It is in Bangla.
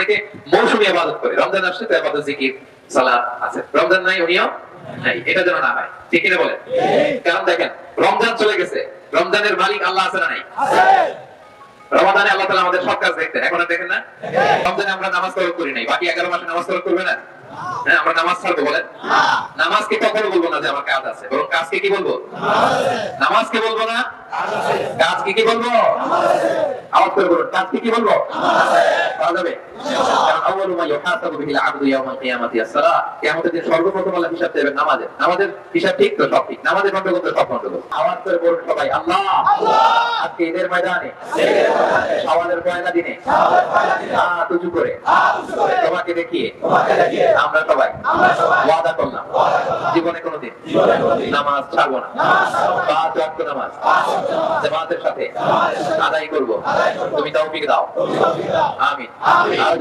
অনেকে মৌসুমী ইবাদত করে, রমজান আসছে তো ইবাদত জিকির সালাত আছে, রমজান নাই উনিও নাই, এটা যেন না হয়। ঠিক কিনা বলেন? কারণ দেখেন রমজান চলে গেছে, রমজানের মালিক আল্লাহ আছে না নাই? রমাদানে আল্লাহ তাআলা আমাদের সব কাজ দেখতেন, এখন আর দেখেন না? রমজানে আমরা নামাজ তরক করি নাই, বাকি 11 মাসে নামাজ তরক করবে না? হ্যাঁ, আমরা নামাজ ছাড়বো বলেন? নামাজকে কখনো বলবো না যে আমার কাজ আছে, বরং কাজকে কি বলবো? নামাজকে বলবো না, কাজকে কি বলবো? আওয়াজ করে বলুন, কাজকে কি বলবো? পাওয়া যাবে? কারণ আউয়ালু মা ইউহাসাবু বিহিল আবদু ইয়াউমাল কিয়ামাতি as-সালাহ। কিয়ামতের দিন সর্বপ্রথম আল্লাহ হিসাব দেবেন নামাজের। নামাজের হিসাব ঠিক তো? সব ঠিক। নামাজের গন্ডগোল তো সব গন্ডগোল। আওয়াজ করে বলুন সবাই, আল্লাহ আজকে ঈদের ময়দানে, শাওয়ালের পয়লা দিনে হাত উঁচু করে তোমাকে দেখিয়ে আমরা সবাই ওয়াদা করলাম জীবনে কোনোদিন নামাজ ছাড়বো না, 5 ওয়াক্ত নামাজ জামাতের সাথে আদায় করব। তুমি তৌফিক দাও, আমিন।